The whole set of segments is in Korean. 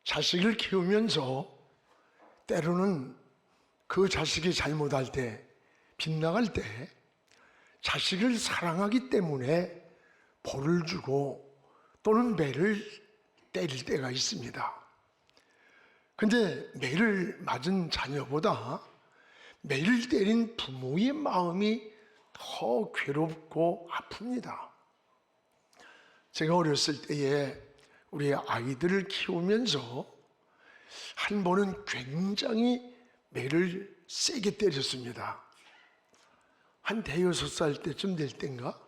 자식을 키우면서 때로는 그 자식이 잘못할 때, 빗나갈 때 자식을 사랑하기 때문에 벌을 주고 또는 매를 때릴 때가 있습니다. 근데 매를 맞은 자녀보다 매를 때린 부모의 마음이 더 괴롭고 아픕니다. 제가 어렸을 때에 우리 아이들을 키우면서 한 번은 굉장히 매를 세게 때렸습니다. 한 대여섯 살 때쯤 될 때인가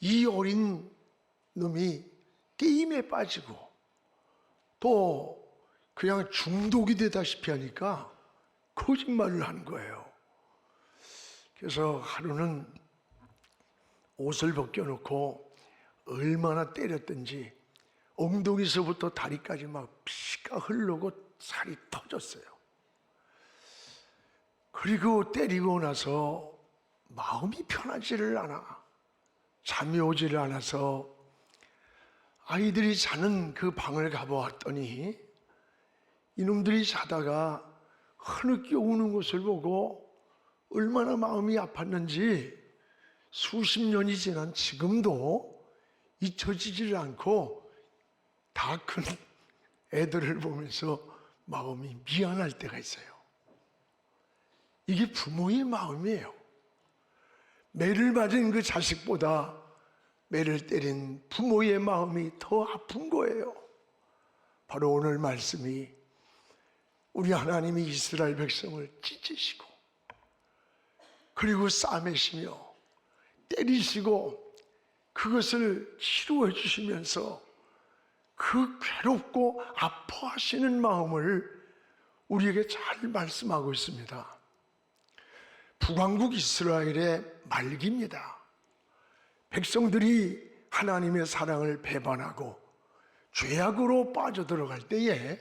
이 어린 놈이 게임에 빠지고 또 그냥 중독이 되다시피 하니까 거짓말을 한 거예요. 그래서 하루는 옷을 벗겨놓고 얼마나 때렸든지 엉덩이서부터 다리까지 막 피가 흐르고 살이 터졌어요. 그리고 때리고 나서 마음이 편하지를 않아. 잠이 오지를 않아서 아이들이 자는 그 방을 가보았더니 이놈들이 자다가 흐느껴 우는 것을 보고 얼마나 마음이 아팠는지 수십 년이 지난 지금도 잊혀지질 않고 다 큰 애들을 보면서 마음이 미안할 때가 있어요. 이게 부모의 마음이에요. 매를 맞은 그 자식보다 매를 때린 부모의 마음이 더 아픈 거예요. 바로 오늘 말씀이 우리 하나님이 이스라엘 백성을 찢으시고 그리고 싸매시며 때리시고 그것을 치료해 주시면서 그 괴롭고 아파하시는 마음을 우리에게 잘 말씀하고 있습니다. 북왕국 이스라엘의 말기입니다. 백성들이 하나님의 사랑을 배반하고 죄악으로 빠져들어갈 때에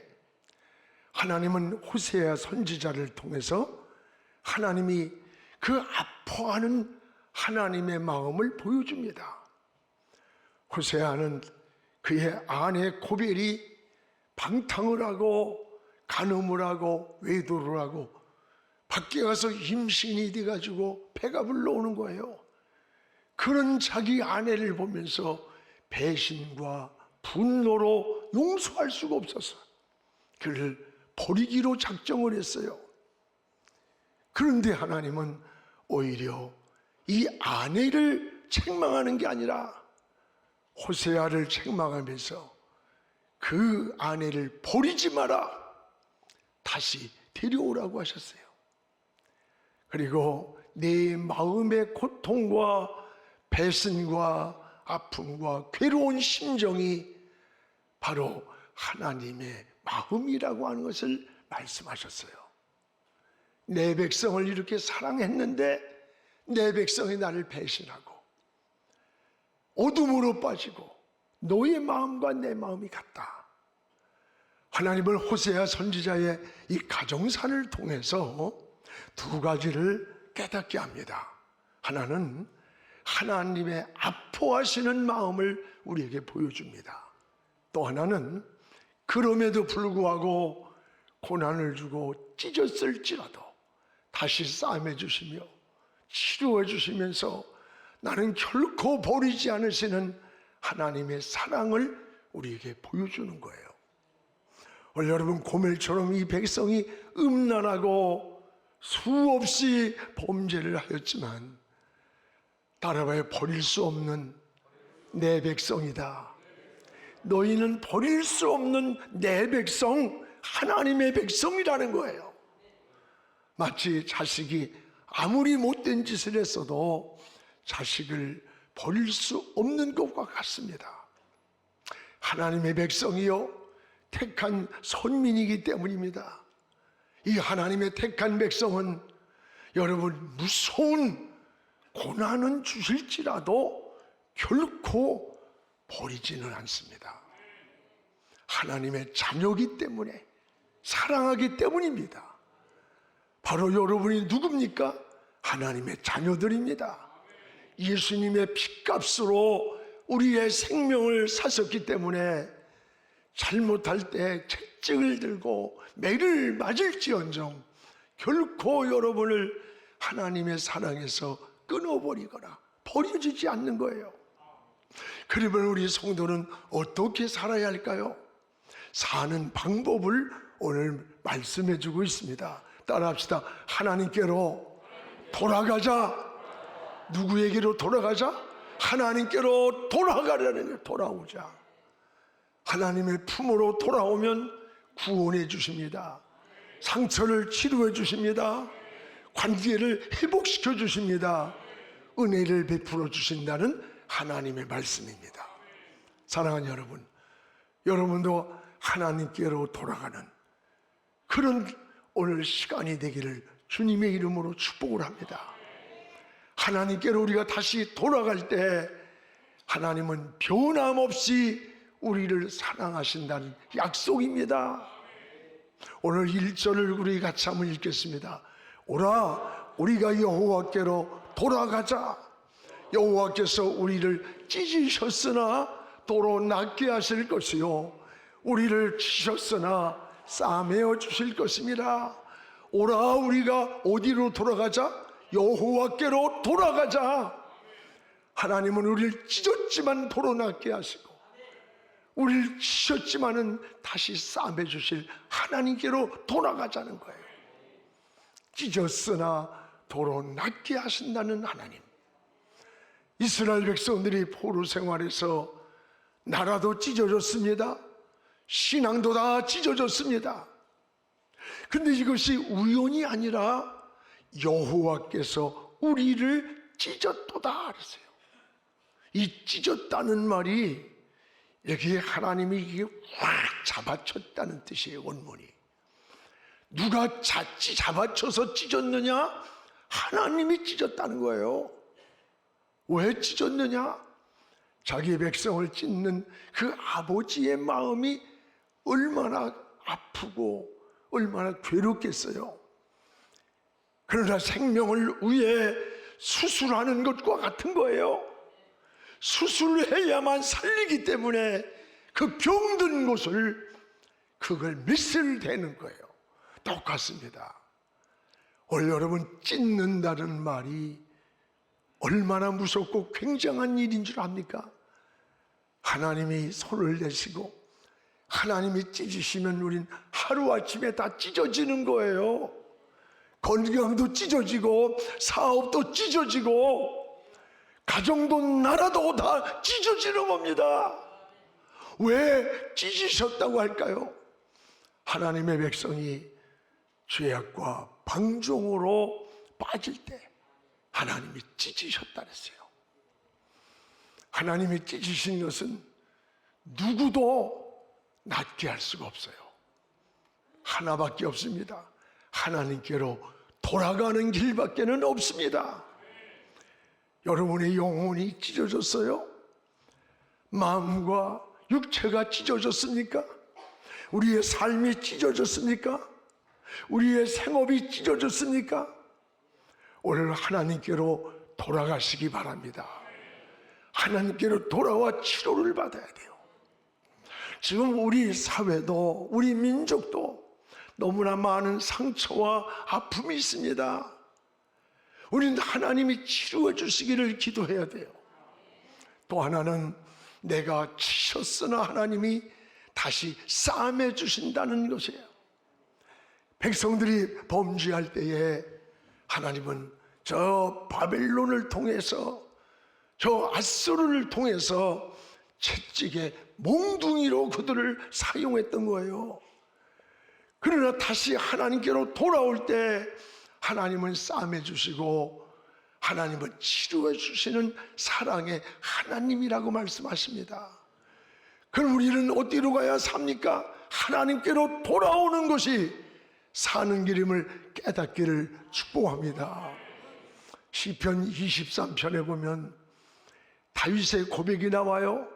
하나님은 호세아 선지자를 통해서 하나님이 그 아파하는 하나님의 마음을 보여줍니다. 호세아는 그의 아내 고벨이 방탕을 하고 간음을 하고 외도를 하고 밖에 가서 임신이 돼가지고 배가 불러오는 거예요. 그런 자기 아내를 보면서 배신과 분노로 용서할 수가 없었어요. 그를 버리기로 작정을 했어요. 그런데 하나님은 오히려 이 아내를 책망하는 게 아니라 호세아를 책망하면서 그 아내를 버리지 마라, 다시 데려오라고 하셨어요. 그리고 내 마음의 고통과 배신과 아픔과 괴로운 심정이 바로 하나님의 마음이라고 하는 것을 말씀하셨어요. 내 백성을 이렇게 사랑했는데 내 백성이 나를 배신하고 어둠으로 빠지고 너의 마음과 내 마음이 같다. 하나님은 호세아 선지자의 이 가정사를 통해서 두 가지를 깨닫게 합니다. 하나는 하나님의 아파하시는 마음을 우리에게 보여줍니다. 또 하나는 그럼에도 불구하고 고난을 주고 찢었을지라도 다시 싸매 주시며 치료해 주시면서 나는 결코 버리지 않으시는 하나님의 사랑을 우리에게 보여주는 거예요. 오늘 여러분, 고멜처럼 이 백성이 음란하고 수없이 범죄를 하였지만 따라봐야 버릴 수 없는 내 백성이다. 너희는 버릴 수 없는 내 백성, 하나님의 백성이라는 거예요. 마치 자식이 아무리 못된 짓을 했어도 자식을 버릴 수 없는 것과 같습니다. 하나님의 백성이요, 택한 선민이기 때문입니다. 이 하나님의 택한 백성은 여러분, 무서운 고난은 주실지라도 결코 버리지는 않습니다. 하나님의 자녀이기 때문에, 사랑하기 때문입니다. 바로 여러분이 누굽니까? 하나님의 자녀들입니다. 예수님의 피값으로 우리의 생명을 사셨기 때문에 잘못할 때 채찍을 들고 매를 맞을지언정 결코 여러분을 하나님의 사랑에서 끊어버리거나 버려지지 않는 거예요. 그러면 우리 성도는 어떻게 살아야 할까요? 사는 방법을 오늘 말씀해 주고 있습니다. 따라합시다. 하나님께로 돌아가자. 누구에게로 돌아가자? 하나님께로 돌아가라는 거예요. 돌아오자. 하나님의 품으로 돌아오면 구원해 주십니다. 상처를 치료해 주십니다. 관계를 회복시켜 주십니다. 은혜를 베풀어 주신다는 하나님의 말씀입니다. 사랑하는 여러분, 여러분도 하나님께로 돌아가는 그런 오늘 시간이 되기를 주님의 이름으로 축복을 합니다. 하나님께로 우리가 다시 돌아갈 때 하나님은 변함없이 우리를 사랑하신다는 약속입니다. 오늘 1절을 우리 같이 한번 읽겠습니다. 오라 우리가 여호와께로 돌아가자. 여호와께서 우리를 찢으셨으나 도로 낫게 하실 것이요 우리를 치셨으나 싸매어 주실 것입니다. 오라 우리가 어디로 돌아가자? 여호와께로 돌아가자. 하나님은 우리를 찢었지만 도로 낫게 하시고 우리를 치셨지만은 다시 싸매 주실 하나님께로 돌아가자는 거예요. 찢었으나 도로 낫게 하신다는 하나님. 이스라엘 백성들이 포로 생활에서 나라도 찢어졌습니다. 신앙도 다 찢어졌습니다. 그런데 이것이 우연이 아니라 여호와께서 우리를 찢었도다 그랬어요. 이 찢었다는 말이 여기에 하나님이 이게 확 잡아쳤다는 뜻이에요. 원문이. 누가 잡아쳐서 찢었느냐? 하나님이 찢었다는 거예요. 왜 찢었느냐? 자기의 백성을 찢는 그 아버지의 마음이 얼마나 아프고 얼마나 괴롭겠어요. 그러나 생명을 위해 수술하는 것과 같은 거예요. 수술해야만 살리기 때문에 그 병든 곳을 그걸 몇을 대는 거예요. 똑같습니다. 오늘 여러분 찢는다는 말이 얼마나 무섭고 굉장한 일인 줄 압니까? 하나님이 손을 내시고 하나님이 찢으시면 우린 하루아침에 다 찢어지는 거예요. 건강도 찢어지고 사업도 찢어지고 가정도 나라도 다 찢어지는 겁니다. 왜 찢으셨다고 할까요? 하나님의 백성이 죄악과 방종으로 빠질 때 하나님이 찢으셨다 그랬어요. 하나님이 찢으신 것은 누구도 낫게 할 수가 없어요. 하나밖에 없습니다. 하나님께로 돌아가는 길밖에는 없습니다. 여러분의 영혼이 찢어졌어요? 마음과 육체가 찢어졌습니까? 우리의 삶이 찢어졌습니까? 우리의 생업이 찢어졌습니까? 오늘 하나님께로 돌아가시기 바랍니다. 하나님께로 돌아와 치료를 받아야 돼요. 지금 우리 사회도 우리 민족도 너무나 많은 상처와 아픔이 있습니다. 우리는 하나님이 치료해 주시기를 기도해야 돼요. 또 하나는 내가 치셨으나 하나님이 다시 싸매 주신다는 것이에요. 백성들이 범죄할 때에 하나님은 저 바벨론을 통해서 저 앗수르를 통해서 채찍의 몽둥이로 그들을 사용했던 거예요. 그러나 다시 하나님께로 돌아올 때 하나님은 싸매 주시고 하나님은 치료해 주시는 사랑의 하나님이라고 말씀하십니다. 그럼 우리는 어디로 가야 삽니까? 하나님께로 돌아오는 것이 사는 길임을 깨닫기를 축복합니다. 시편 23편에 보면 다윗의 고백이 나와요.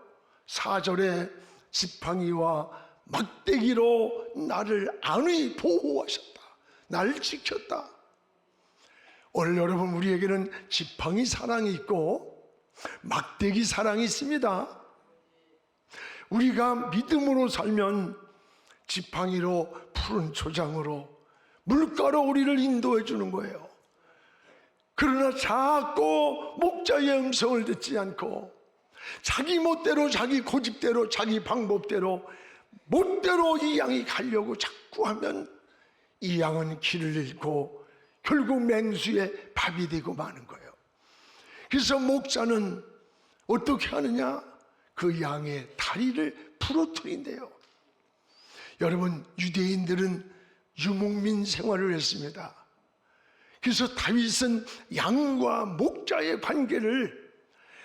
4절에 지팡이와 막대기로 나를 안위 보호하셨다. 나를 지켰다. 오늘 여러분 우리에게는 지팡이 사랑이 있고 막대기 사랑이 있습니다. 우리가 믿음으로 살면 지팡이로 푸른 초장으로 물가로 우리를 인도해 주는 거예요. 그러나 자꾸 목자의 음성을 듣지 않고 자기 멋대로, 자기 고집대로, 자기 방법대로 멋대로 이 양이 가려고 자꾸 하면 이 양은 길을 잃고 결국 맹수의 밥이 되고 마는 거예요. 그래서 목자는 어떻게 하느냐? 그 양의 다리를 부러뜨린대요. 여러분, 유대인들은 유목민 생활을 했습니다. 그래서 다윗은 양과 목자의 관계를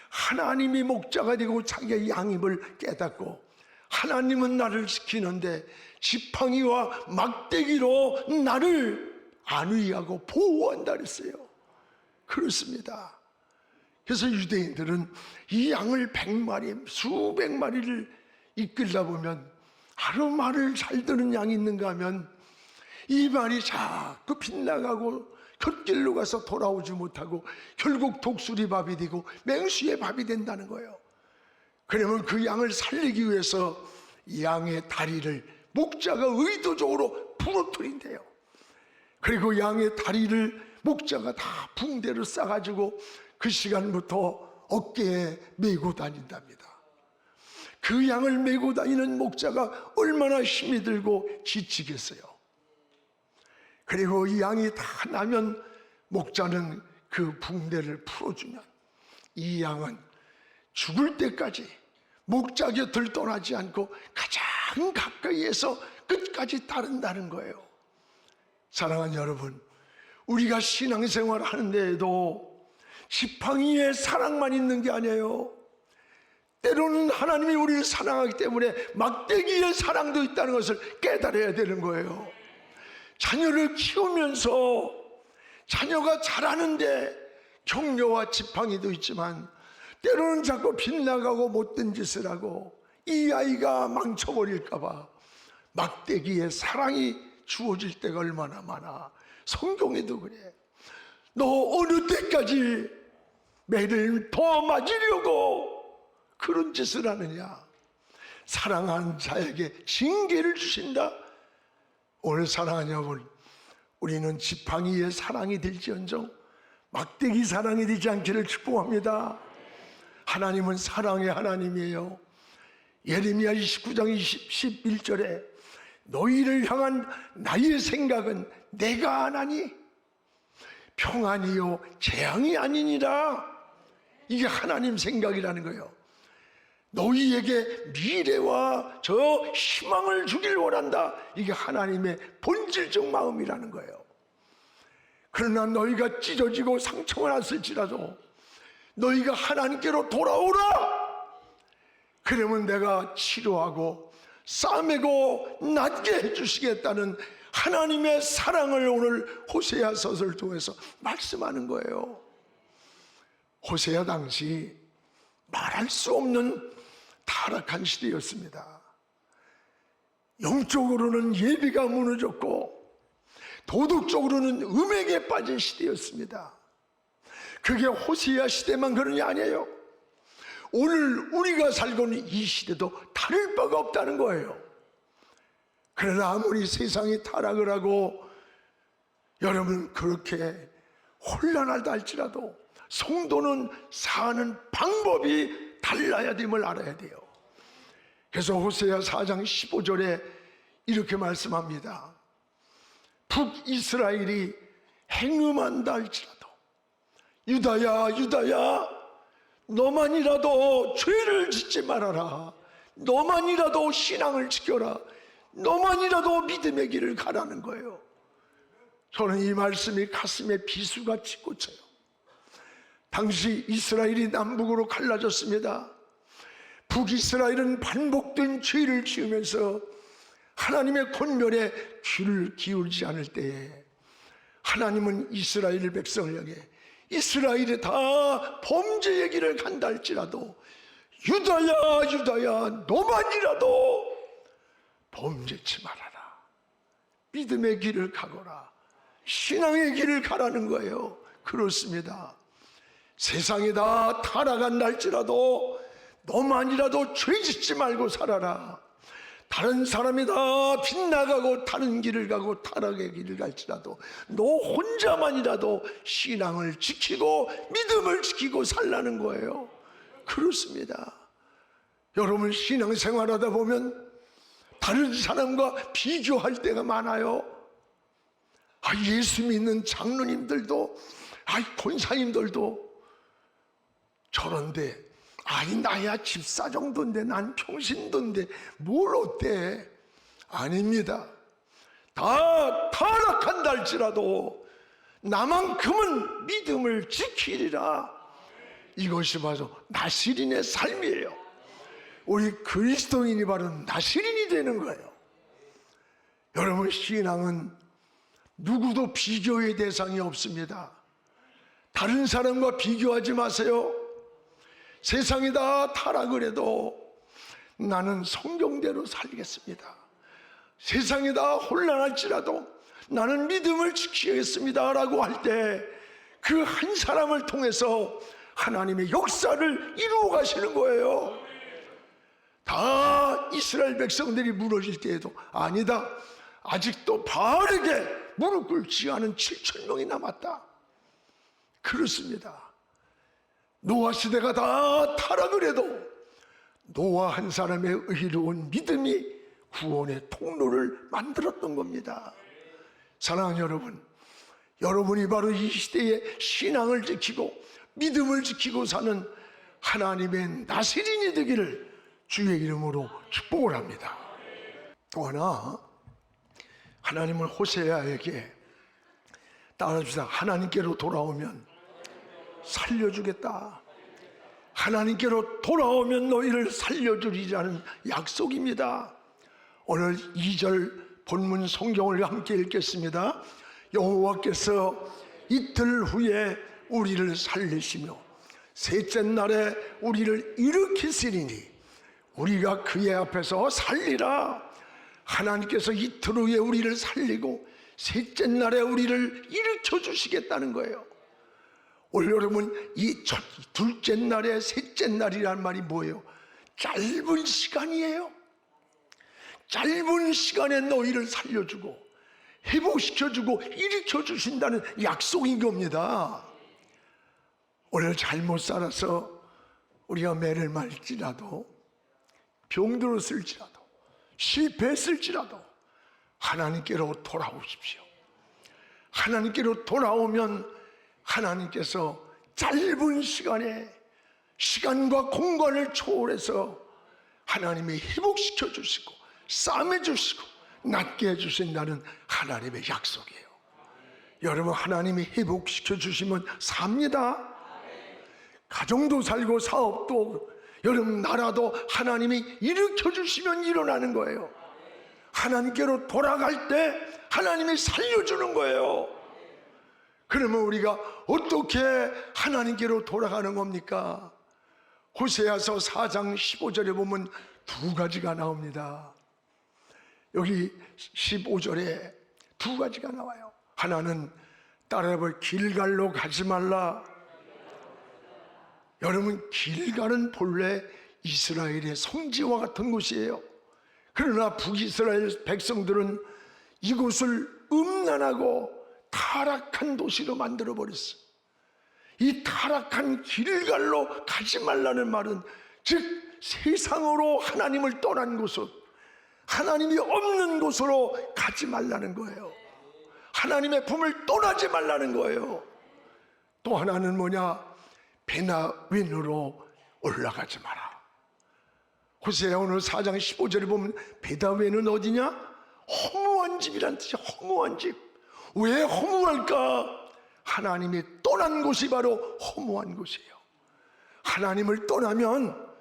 하나님이 목자가 되고 자기의 양임을 깨닫고 하나님은 나를 지키는데 지팡이와 막대기로 나를 안위하고 보호한다 그랬어요. 그렇습니다. 그래서 유대인들은 이 양을 100마리, 수백 마리를 이끌다 보면 하루 말을 잘 듣는 양이 있는가 하면 이 말이 자꾸 빗나가고 곁길로 가서 돌아오지 못하고 결국 독수리 밥이 되고 맹수의 밥이 된다는 거예요. 그러면 그 양을 살리기 위해서 양의 다리를 목자가 의도적으로 부러뜨린대요. 그리고 양의 다리를 목자가 다 붕대로 싸가지고 그 시간부터 어깨에 메고 다닌답니다. 그 양을 메고 다니는 목자가 얼마나 힘이 들고 지치겠어요. 그리고 이 양이 다 나면 목자는 그 붕대를 풀어주면 이 양은 죽을 때까지 목자 곁을 떠나지 않고 가장 가까이에서 끝까지 따른다는 거예요. 사랑하는 여러분, 우리가 신앙생활 하는 데에도 지팡이의 사랑만 있는 게 아니에요. 때로는 하나님이 우리를 사랑하기 때문에 막대기의 사랑도 있다는 것을 깨달아야 되는 거예요. 자녀를 키우면서 자녀가 자라는데 격려와 지팡이도 있지만 때로는 자꾸 빗나가고 못된 짓을 하고 이 아이가 망쳐버릴까봐 막대기의 사랑이 주어질 때가 얼마나 많아. 성경에도 그래. 너 어느 때까지 매를 더 맞으려고 그런 짓을 하느냐. 사랑하는 자에게 징계를 주신다. 오늘 사랑하는 여러분, 우리는 지팡이의 사랑이 될지언정 막대기 사랑이 되지 않기를 축복합니다. 하나님은 사랑의 하나님이에요. 예레미야 29장 11절에 너희를 향한 나의 생각은 내가 아나니 평안이요 재앙이 아니니라. 이게 하나님 생각이라는 거예요. 너희에게 미래와 저 희망을 주길 원한다. 이게 하나님의 본질적 마음이라는 거예요. 그러나 너희가 찢어지고 상처가 났을지라도 너희가 하나님께로 돌아오라. 그러면 내가 치료하고 싸매고 낫게 해주시겠다는 하나님의 사랑을 오늘 호세아서를 통해서 말씀하는 거예요. 호세아 당시 말할 수 없는 타락한 시대였습니다. 영적으로는 예비가 무너졌고 도덕적으로는 음행에 빠진 시대였습니다. 그게 호세아 시대만 그런 게 아니에요. 오늘 우리가 살고 있는 이 시대도 다를 바가 없다는 거예요. 그러나 아무리 세상이 타락을 하고 여러분 그렇게 혼란하다 할지라도 성도는 사는 방법이 달라야 됨을 알아야 돼요. 그래서 호세아 4장 15절에 이렇게 말씀합니다. 북이스라엘이 행음한다 할지라도 유다야 유다야 너만이라도 죄를 짓지 말아라. 너만이라도 신앙을 지켜라. 너만이라도 믿음의 길을 가라는 거예요. 저는 이 말씀이 가슴에 비수같이 꽂혀요. 당시 이스라엘이 남북으로 갈라졌습니다. 북이스라엘은 반복된 죄를 지으면서 하나님의 권면에 귀를 기울이지 않을 때에 하나님은 이스라엘 백성을 향해 이스라엘이 다 범죄의 길을 간다 할지라도 유다야 유다야 너만이라도 범죄치 말아라. 믿음의 길을 가거라. 신앙의 길을 가라는 거예요. 그렇습니다. 세상이 다 타락한다 할지라도 너만이라도 죄짓지 말고 살아라. 다른 사람이 다 빗나가고 다른 길을 가고 타락의 길을 갈지라도 너 혼자만이라도 신앙을 지키고 믿음을 지키고 살라는 거예요. 그렇습니다. 여러분 신앙생활하다 보면 다른 사람과 비교할 때가 많아요. 예수 믿는 장로님들도 권사님들도 저런데 나야 집사 정도인데 난 평신도인데 뭘 어때? 아닙니다. 다 타락한다 할지라도 나만큼은 믿음을 지키리라. 이것이 바로 나시린의 삶이에요. 우리 그리스도인이 바로 나시린이 되는 거예요. 여러분 신앙은 누구도 비교의 대상이 없습니다. 다른 사람과 비교하지 마세요. 세상이 다 타락을 해도 나는 성경대로 살겠습니다. 세상이 다 혼란할지라도 나는 믿음을 지키겠습니다 라고 할 때 그 한 사람을 통해서 하나님의 역사를 이루어 가시는 거예요. 다 이스라엘 백성들이 무너질 때에도 아니다, 아직도 바르게 무릎 꿇지 않은 7,000명이 남았다. 그렇습니다. 노아 시대가 다 타락을 해도 노아 한 사람의 의로운 믿음이 구원의 통로를 만들었던 겁니다. 사랑하는 여러분, 여러분이 바로 이 시대에 신앙을 지키고 믿음을 지키고 사는 하나님의 나시린이 되기를 주의 이름으로 축복을 합니다. 또 하나, 하나님은 호세아에게 따라주다 하나님께로 돌아오면 살려주겠다. 하나님께로 돌아오면 너희를 살려주리라는 약속입니다. 오늘 2절 본문 성경을 함께 읽겠습니다. 여호와께서 이틀 후에 우리를 살리시며 셋째 날에 우리를 일으키시리니 우리가 그의 앞에서 살리라. 하나님께서 이틀 후에 우리를 살리고 셋째 날에 우리를 일으켜 주시겠다는 거예요. 오늘 여러분 이 둘째 날에 셋째 날이란 말이 뭐예요? 짧은 시간이에요. 짧은 시간에 너희를 살려주고 회복시켜주고 일으켜 주신다는 약속인 겁니다. 오늘 잘못 살아서 우리가 매를 맞을지라도 병들었을지라도 실패했을지라도 하나님께로 돌아오십시오. 하나님께로 돌아오면 하나님께서 짧은 시간에 시간과 공간을 초월해서 하나님이 회복시켜 주시고 싸매 주시고 낫게 해주신다는 하나님의 약속이에요. 여러분 하나님이 회복시켜 주시면 삽니다. 가정도 살고 사업도 여러분 나라도 하나님이 일으켜 주시면 일어나는 거예요. 하나님께로 돌아갈 때 하나님이 살려주는 거예요. 그러면 우리가 어떻게 하나님께로 돌아가는 겁니까? 호세아서 4장 15절에 보면 두 가지가 나옵니다. 여기 15절에 두 가지가 나와요. 하나는 따라볼 길갈로 가지 말라. 여러분 길갈은 본래 이스라엘의 성지와 같은 곳이에요. 그러나 북이스라엘 백성들은 이곳을 음란하고 타락한 도시로 만들어버렸어요. 이 타락한 길갈로 가지 말라는 말은 즉 세상으로 하나님을 떠난 곳으로, 하나님이 없는 곳으로 가지 말라는 거예요. 하나님의 품을 떠나지 말라는 거예요. 또 하나는 뭐냐? 베나웬으로 올라가지 마라. 호세아 오늘 4장 15절에 보면 베다웬은 어디냐? 허무한 집이란 뜻이야. 허무한 집. 왜 허무할까? 하나님이 떠난 곳이 바로 허무한 곳이에요. 하나님을 떠나면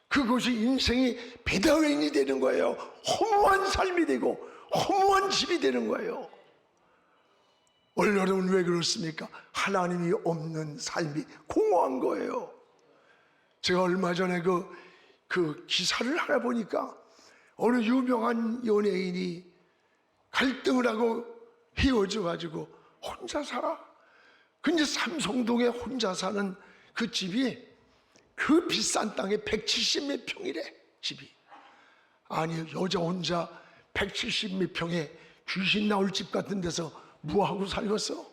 그곳이 인생이 베다웬이 되는 거예요. 허무한 삶이 되고 허무한 집이 되는 거예요. 오늘 여러분 왜 그렇습니까? 하나님이 없는 삶이 공허한 거예요. 제가 얼마 전에 그 기사를 하나 보니까 어느 유명한 연예인이 갈등을 하고 헤어져 가지고 혼자 살아. 근데 삼성동에 혼자 사는 그 집이 그 비싼 땅에 170몇 평이래. 집이 아니 여자 혼자 170 몇 평에 귀신 나올 집 같은 데서 뭐하고 살겠어?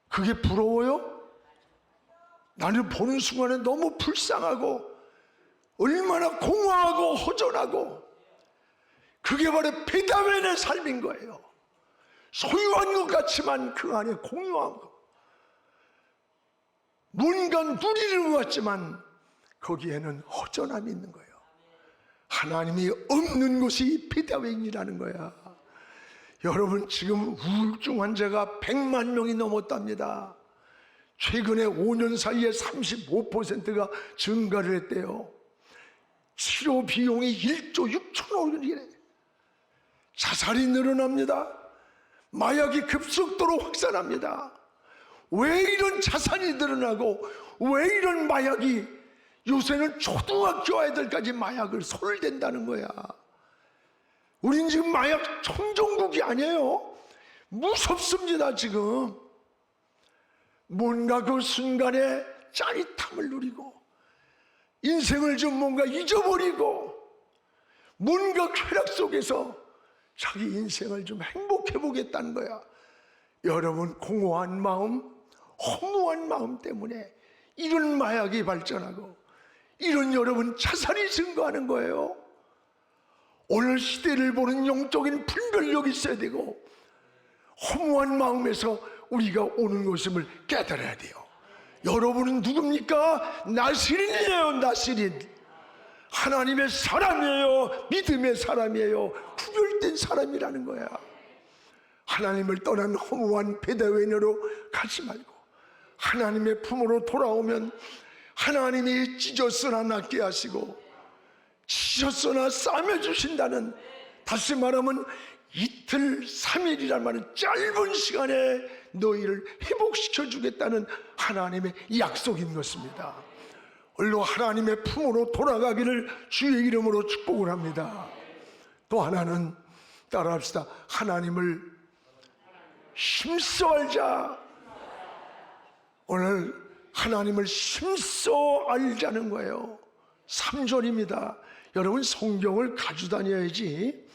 그게 부러워요? 나는 보는 순간에 너무 불쌍하고 얼마나 공허하고 허전하고, 그게 바로 베다웬의 삶인 거예요. 소유한 것 같지만 그 안에 공허한 거, 뭔가 누리는 것 같지만 거기에는 허전함이 있는 거예요. 하나님이 없는 곳이 베다웬이라는 거야. 여러분, 지금 우울증 환자가 100만 명이 넘었답니다. 최근에 5년 사이에 35%가 증가를 했대요. 치료 비용이 1조 6천억 원이래. 자살이 늘어납니다. 마약이 급속도로 확산합니다. 왜 이런 자살이 늘어나고 왜 이런 마약이, 요새는 초등학교 아이들까지 마약을 소홀된다는 거야. 우린 지금 마약 청정국이 아니에요. 무섭습니다. 지금 뭔가 그 순간에 짜릿함을 누리고 인생을 좀 뭔가 잊어버리고 뭔가 쾌락 속에서 자기 인생을 좀 행복해 보겠다는 거야. 여러분, 공허한 마음, 허무한 마음 때문에 이런 마약이 발전하고 이런 여러분 자살이 증가하는 거예요. 오늘 시대를 보는 영적인 분별력이 있어야 되고, 허무한 마음에서 우리가 오는 것임을 깨달아야 돼요. 여러분은 누굽니까? 나시린이에요. 나시린. 하나님의 사람이에요. 믿음의 사람이에요. 구별된 사람이라는 거야. 하나님을 떠난 허무한 베다웬으로 가지 말고 하나님의 품으로 돌아오면 하나님이 찢었으나 낫게 하시고 찢었으나 싸매주신다는, 다시 말하면 이틀 3일이란 말은 짧은 시간에 너희를 회복시켜 주겠다는 하나님의 약속인 것입니다. 얼른 하나님의 품으로 돌아가기를 주의 이름으로 축복을 합니다. 또 하나는 따라합시다. 하나님을 힘써 알자. 오늘 하나님을 힘써 알자는 거예요. 3절입니다. 여러분, 성경을 가지고 다녀야지.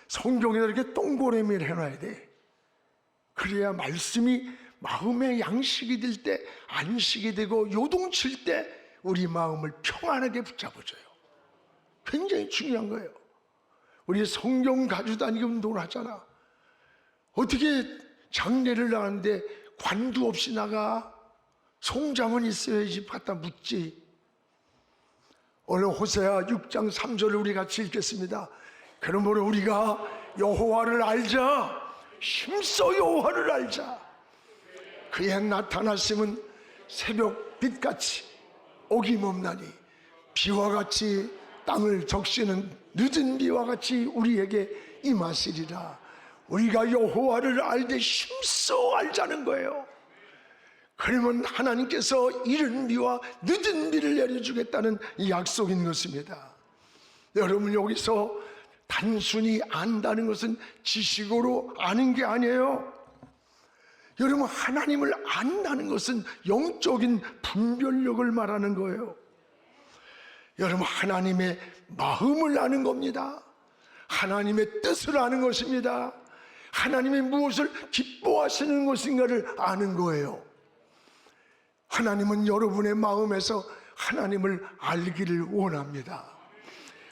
성경에다 이렇게 동그라미를 해놔야 돼. 그래야 말씀이 마음의 양식이 될 때, 안식이 되고 요동칠 때 우리 마음을 평안하게 붙잡아줘요. 굉장히 중요한 거예요. 우리 성경 가지고 다니기 운동을 하잖아. 어떻게 장례를 나가는데 관도 없이 나가? 송장은 있어야지 갖다 묻지. 오늘 호세아 6장 3절을 우리 같이 읽겠습니다. 그러므로 우리가 여호와를 알자. 힘써 여호와를 알자. 그의 나타나심은 새벽 빛같이 어김없나니 비와 같이 땅을 적시는 늦은 비와 같이 우리에게 임하시리라. 우리가 여호와를 알되 힘써 알자는 거예요. 그러면 하나님께서 이른 비와 늦은 비를 내려주겠다는 약속인 것입니다. 여러분, 여기서 단순히 안다는 것은 지식으로 아는 게 아니에요. 여러분, 하나님을 안다는 것은 영적인 분별력을 말하는 거예요. 여러분, 하나님의 마음을 아는 겁니다. 하나님의 뜻을 아는 것입니다. 하나님이 무엇을 기뻐하시는 것인가를 아는 거예요. 하나님은 여러분의 마음에서 하나님을 알기를 원합니다.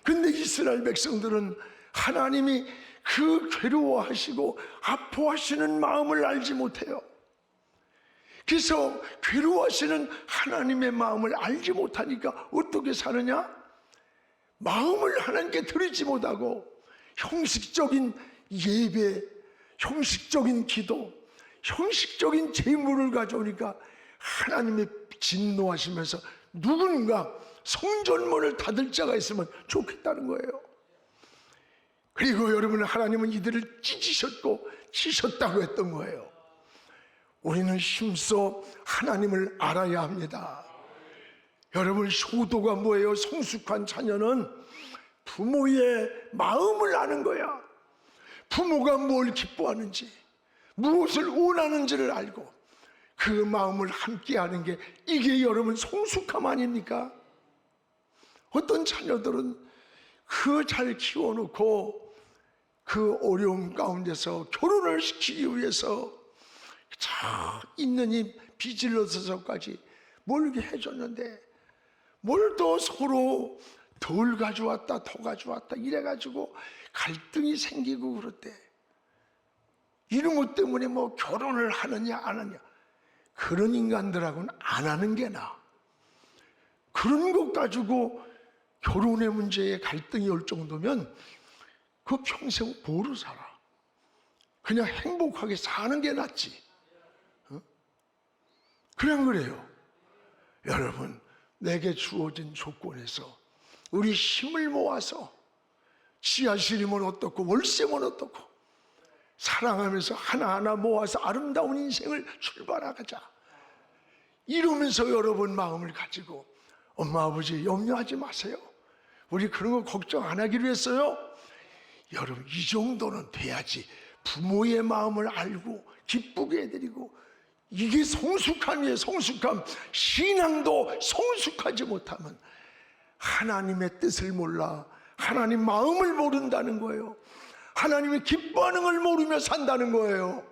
근데 이스라엘 백성들은 하나님이 그 괴로워하시고 아파하시는 마음을 알지 못해요. 그래서 괴로워하시는 하나님의 마음을 알지 못하니까 어떻게 사느냐? 마음을 하나님께 드리지 못하고 형식적인 예배, 형식적인 기도, 형식적인 제물을 가져오니까 하나님이 진노하시면서 누군가 성전문을 닫을 자가 있으면 좋겠다는 거예요. 그리고 여러분, 하나님은 이들을 찢으셨고 치셨다고 했던 거예요. 우리는 힘써 하나님을 알아야 합니다. 여러분, 효도가 뭐예요? 성숙한 자녀는 부모의 마음을 아는 거야. 부모가 뭘 기뻐하는지, 무엇을 원하는지를 알고 그 마음을 함께 하는 게, 이게 여러분 성숙함 아닙니까? 어떤 자녀들은 그 잘 키워놓고 그 어려움 가운데서 결혼을 시키기 위해서 자 있는 힘 빚을 얻어서까지 뭘 이렇게 해줬는데 뭘 또 서로 덜 가져왔다 더 가져왔다 이래가지고 갈등이 생기고 그렇대. 이런 것 때문에 뭐 결혼을 하느냐 안 하느냐, 그런 인간들하고는 안 하는 게 나아. 그런 것 가지고 결혼의 문제에 갈등이 올 정도면 그 평생 뭐로 살아? 그냥 행복하게 사는 게 낫지. 그냥 그래요. 여러분, 내게 주어진 조건에서 우리 힘을 모아서 지하실이면 어떻고 월세면 어떻고 사랑하면서 하나하나 모아서 아름다운 인생을 출발하자. 이러면서 여러분 마음을 가지고 엄마 아버지 염려하지 마세요. 우리 그런 거 걱정 안 하기로 했어요. 여러분 이 정도는 돼야지. 부모의 마음을 알고 기쁘게 해드리고, 이게 성숙함이에요. 성숙함. 신앙도 성숙하지 못하면 하나님의 뜻을 몰라 하나님 마음을 모른다는 거예요. 하나님이 기뻐하는 걸 모르며 산다는 거예요.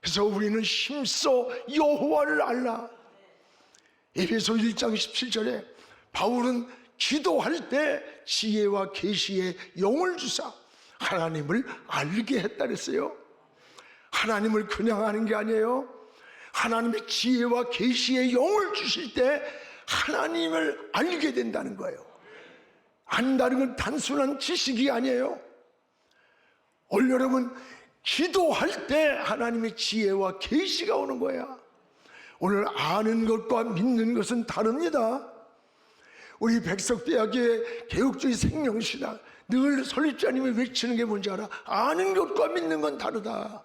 그래서 우리는 힘써 여호와를 알라. 에베소 1장 17절에 바울은 기도할 때 지혜와 계시의 영을 주사 하나님을 알게 했다 그랬어요. 하나님을 그냥 아는 게 아니에요. 하나님의 지혜와 계시의 영을 주실 때 하나님을 알게 된다는 거예요. 안다는 건 단순한 지식이 아니에요. 오늘 여러분 기도할 때 하나님의 지혜와 계시가 오는 거야. 오늘 아는 것과 믿는 것은 다릅니다. 우리 백석대학의 개혁주의 생명신학 늘 설립자님이 외치는 게 뭔지 알아? 아는 것과 믿는 건 다르다.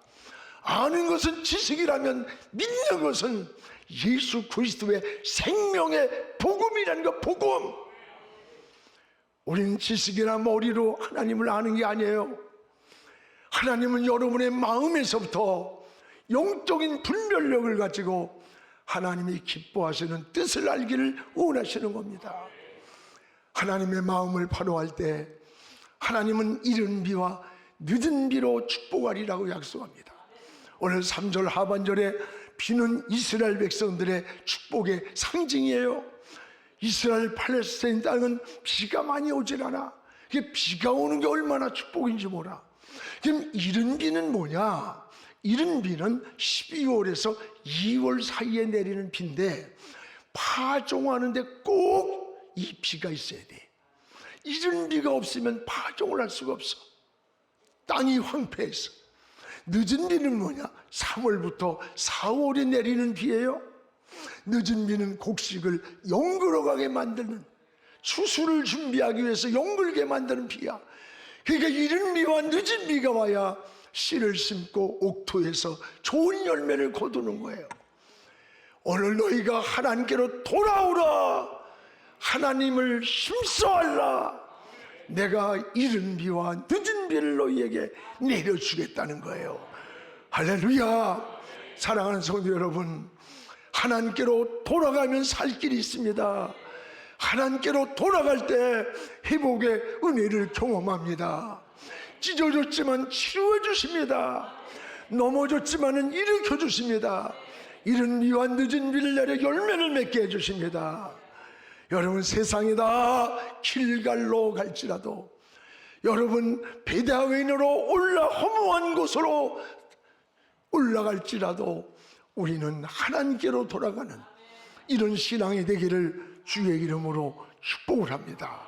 아는 것은 지식이라면 믿는 것은 예수 그리스도의 생명의 복음이라는 거. 복음. 우리는 지식이나 머리로 하나님을 아는 게 아니에요. 하나님은 여러분의 마음에서부터 영적인 분별력을 가지고 하나님이 기뻐하시는 뜻을 알기를 원하시는 겁니다. 하나님의 마음을 바로할 때 하나님은 이른 비와 늦은 비로 축복하리라고 약속합니다. 오늘 3절 하반절에 비는 이스라엘 백성들의 축복의 상징이에요. 이스라엘 팔레스타인 땅은 비가 많이 오질 않아. 이게 비가 오는 게 얼마나 축복인지 몰라. 그럼 이른 비는 뭐냐? 이른 비는 12월에서 2월 사이에 내리는 비인데 파종하는데 꼭 이 비가 있어야 돼. 이른 비가 없으면 파종을 할 수가 없어. 땅이 황폐해서. 늦은 비는 뭐냐? 3월부터 4월에 내리는 비예요. 늦은 비는 곡식을 영글어가게 만드는, 추수를 준비하기 위해서 영글게 만드는 비야. 그러니까 이른 비와 늦은 비가 와야 씨를 심고 옥토에서 좋은 열매를 거두는 거예요. 오늘 너희가 하나님께로 돌아오라. 하나님을 힘써하라. 내가 이른 비와 늦은 비를 너희에게 내려주겠다는 거예요. 할렐루야. 사랑하는 성도 여러분, 하나님께로 돌아가면 살 길이 있습니다. 하나님께로 돌아갈 때 회복의 은혜를 경험합니다. 찢어졌지만 치료해 주십니다. 넘어졌지만 일으켜 주십니다. 이른 비와 늦은 비를 내려 열매를 맺게 해 주십니다. 여러분, 세상이 다 길갈로 갈지라도, 여러분 베다웬으로 올라 허무한 곳으로 올라갈지라도 우리는 하나님께로 돌아가는 이런 신앙이 되기를 주의 이름으로 축복을 합니다.